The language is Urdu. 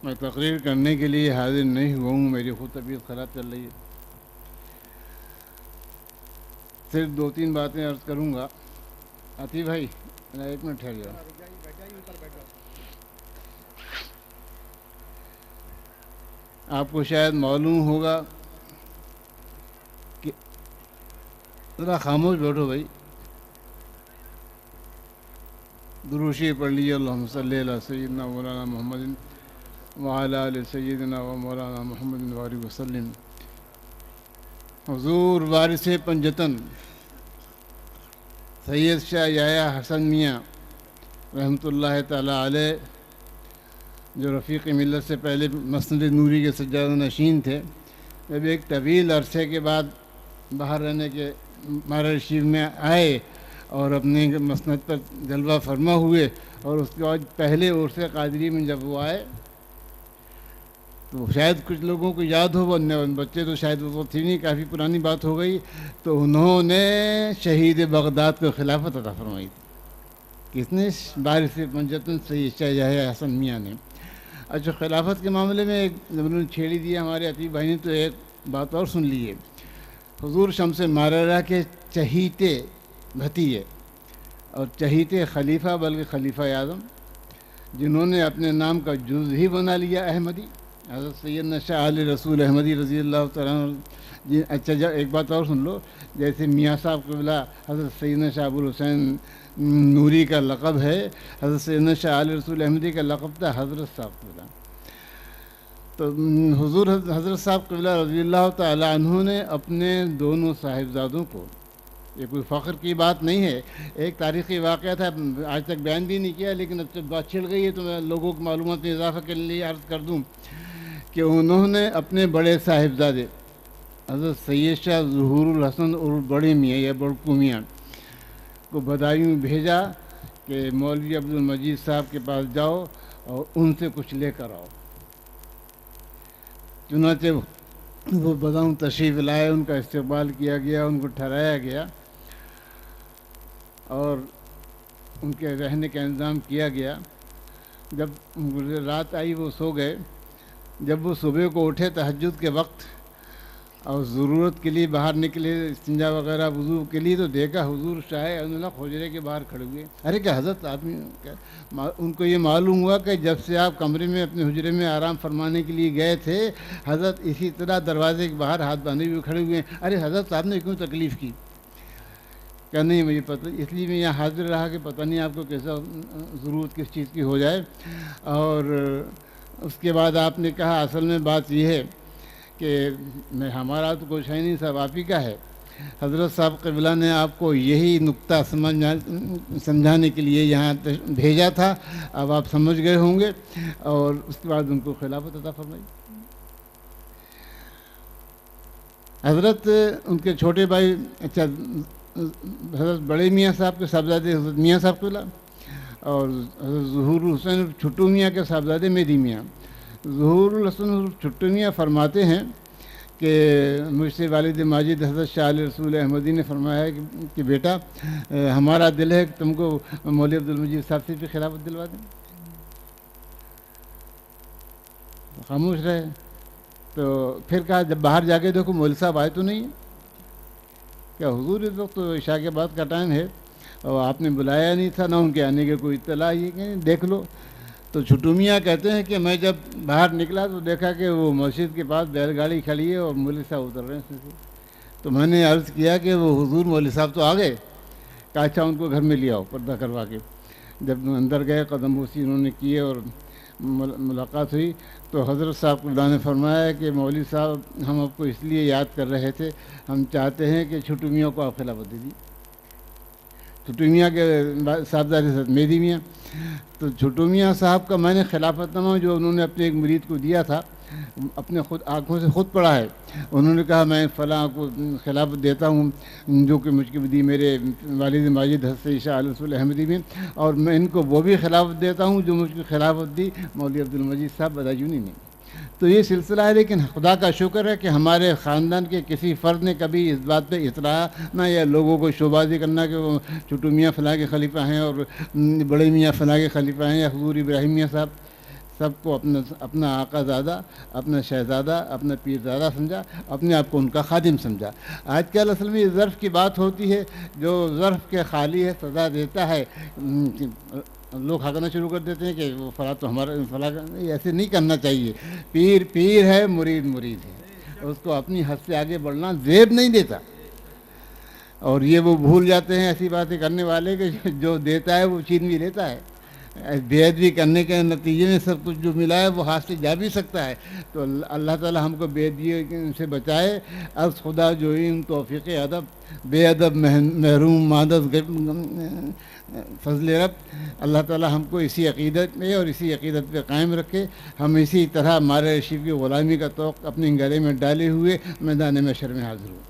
میں تقریر کرنے کے لیے حاضر نہیں ہوا ہوں، میری خود طبیعت خراب چل رہی ہے۔ صرف 2-3 باتیں عرض کروں گا۔ عطیف بھائی ایک منٹ ٹھہر جاؤ۔ آپ کو شاید معلوم ہوگا کہ ذرا خاموش بیٹھو بھائی، دروشی پڑھ لیجیے، اللہم صلی علی سیدنا مولانا محمد وعلی آل سیدنا و مولانا محمد وآلہ وسلم۔ حضور وارث پنجتن سید شاہ یحییٰ حسن میاں رحمۃ اللہ تعالیٰ علیہ، جو رفیق ملت سے پہلے مسند نوری کے سجادہ نشین تھے، جب ایک طویل عرصے کے بعد باہر رہنے کے مارا شریف میں آئے اور اپنے مسند پر جلوہ فرما ہوئے، اور اس کے بعد پہلے عرص قادری میں جب وہ آئے تو شاید کچھ لوگوں کو یاد ہو، بچے تو شاید وہ تھی نہیں، کافی پرانی بات ہو گئی، تو انہوں نے شہید بغداد کو خلافت عطا فرمائی تھی۔ کس نے؟ وارث پنجتن سید شاہ یحییٰ حسن میاں نے۔ اچھا، خلافت کے معاملے میں ایک جب انہوں نے چھیڑی دیا ہمارے عطیف بھائی نے، تو ایک بات اور سن لیے۔ حضور شمس ماررہ کے چہیتے بھتیجے اور چہیتے خلیفہ، بلکہ خلیفہ اعظم، جنہوں نے اپنے نام کا جز ہی بنا لیا احمدی، حضرت سیدنا شاہ علی رسول احمدی رضی اللہ تعالیٰ عنہ۔ اچھا ایک بات اور سن لو، جیسے میاں صاحب قبلہ حضرت سیدنا شاہ ابو الحسین نوری کا لقب ہے، حضرت سیدنا شاہ علی رسول احمدی کا لقب تھا حضرت صاحب قبلہ۔ تو حضور حضرت صاحب قبلہ رضی اللہ تعالیٰ عنہ نے اپنے دونوں صاحبزادوں کو، یہ کوئی فخر کی بات نہیں ہے، ایک تاریخی واقعہ تھا، آج تک بیان بھی نہیں کیا، لیکن اب جب بات چھڑ گئی ہے تو میں لوگوں کی معلومات میں اضافہ کے لیے عرض کر دوں کہ انہوں نے اپنے بڑے صاحبزادے حضرت سید شاہ ظہور الحسن اور بڑے میاں یا بڑکو میاں کو بدایوں بھیجا کہ مولوی عبد المجید صاحب کے پاس جاؤ اور ان سے کچھ لے کر آؤ۔ چنانچہ وہ بداؤں تشریف لائے، ان کا استقبال کیا گیا، ان کو ٹھہرایا گیا اور ان کے رہنے کا انتظام کیا گیا۔ جب رات آئی وہ سو گئے، جب وہ صبح کو اٹھے تہجد کے وقت اور ضرورت کے لیے باہر نکلے، استنجا وغیرہ وضو کے لیے، تو دیکھا حضور شاہ اللہ حجرے کے باہر کھڑے ہوئے۔ ارے کہ حضرت آدمی، ان کو یہ معلوم ہوا کہ جب سے آپ کمرے میں اپنے حجرے میں آرام فرمانے کے لیے گئے تھے، حضرت اسی طرح دروازے کے باہر ہاتھ باندھے ہوئے کھڑے ہوئے ہیں۔ ارے حضرت آپ نے کیوں تکلیف کی؟ کہ نہیں مجھے پتہ، اس لیے میں یہاں حاضر رہا کہ پتہ نہیں آپ کو کیسا ضرورت کس چیز کی ہو جائے۔ اور اس کے بعد آپ نے کہا اصل میں بات یہ ہے کہ ہمارا تو کچھ ہے نہیں، سب آپ ہی کا ہے۔ حضرت صاحب قبلہ نے آپ کو یہی نقطہ سمجھانے کے لیے یہاں بھیجا تھا، اب آپ سمجھ گئے ہوں گے، اور اس کے بعد ان کو خلافت عطا فرمائی۔ حضرت ان کے چھوٹے بھائی، اچھا حضرت بڑے میاں صاحب کے صاحبزادے حضرت میاں صاحب قبلہ، اور حضرت ظہور الحسین چھٹو میاں کے صاحبزادے مہدی میاں۔ ظہور الحسن چھٹو میاں فرماتے ہیں کہ مجھ سے والد ماجد حضرت شاہ علی رسول احمدی نے فرمایا ہے کہ بیٹا ہمارا دل ہے کہ تم کو مولوی عبد المجید صاحب سے بھی خلافت دلوا دیں۔ خاموش رہے۔ تو پھر کہا جب باہر جا کے دیکھو مولوی صاحب آئے تو نہیں ہیں۔ کیا حضور اس وقت تو عشاء کے بعد کا ٹائم ہے اور آپ نے بلایا نہیں تھا، نہ ان کے آنے کی کوئی اطلاع، یہ کہ دیکھ لو۔ تو چھٹو میاں کہتے ہیں کہ میں جب باہر نکلا تو دیکھا کہ وہ مسجد کے پاس بیل گاڑی کھڑی ہے اور مولوی صاحب اتر رہے ہیں اس میں سے۔ تو میں نے عرض کیا کہ وہ حضور مولوی صاحب تو آ گئے؟ کہا اچھا ان کو گھر میں لے آؤ پردہ کروا کے۔ جب اندر گئے قدم بوسی انہوں نے کیے اور ملاقات ہوئی تو حضرت صاحب قبلہ نے فرمایا کہ مولوی صاحب ہم آپ کو اس لیے یاد کر رہے تھے، ہم چاہتے ہیں کہ چھٹو میاں کو آپ خلافت دے دی۔ چھٹو میاں کے صاحبزادے حضرت مہدی میاں، تو چھٹو میاں صاحب کا میں نے خلافت نامہ جو انہوں نے اپنے ایک مرید کو دیا تھا، اپنے خود آنکھوں سے خود پڑھا ہے۔ انہوں نے کہا میں فلاں کو خلافت دیتا ہوں جو کہ مجھ کو دی میرے والد ماجد حضرت شاہ علی رسول احمدی میں، اور میں ان کو وہ بھی خلافت دیتا ہوں جو مجھ کو خلافت دی مولوی عبد المجید صاحب بدایونی نے۔ تو یہ سلسلہ ہے، لیکن خدا کا شکر ہے کہ ہمارے خاندان کے کسی فرد نے کبھی اس بات پہ اطلاع نہ یا لوگوں کو شوبازی کرنا کہ وہ چھٹو میاں فلاں کے خلیفہ ہیں اور بڑے میاں فلاں کے خلیفہ ہیں یا حضور ابراہیم میاں صاحب، سب کو اپنا آقا زادہ، اپنا شہزادہ، اپنا پیرزادہ سمجھا، اپنے آپ کو ان کا خادم سمجھا۔ آج کل اصل میں یہ ظرف کی بات ہوتی ہے، جو ظرف کے خالی ہے سزا دیتا ہے، لوگ ہنکنا شروع کر دیتے ہیں کہ وہ فلاں تو ہمارا فلاں، ایسے نہیں کرنا چاہیے۔ پیر پیر ہے، مرید مرید ہے، اس کو اپنی حد سے آگے بڑھنا زیب نہیں دیتا۔ اور یہ وہ بھول جاتے ہیں ایسی باتیں کرنے والے کہ جو دیتا ہے وہ چھین بھی لیتا ہے، بے ادبی کرنے کے نتیجے میں سب کچھ جو ملا ہے وہ ہاتھ سے جا بھی سکتا ہے۔ تو اللہ تعالی ہم کو بے ادبی سے بچائے۔ از خدا جوئیں توفیق ادب، بے ادب محروم مادت فضل رب۔ اللہ تعالی ہم کو اسی عقیدت میں اور اسی عقیدت پہ قائم رکھے، ہم اسی طرح مارے رشید کی غلامی کا توق اپنے گلے میں ڈالے ہوئے میدان محشر میں حاضر ہوں۔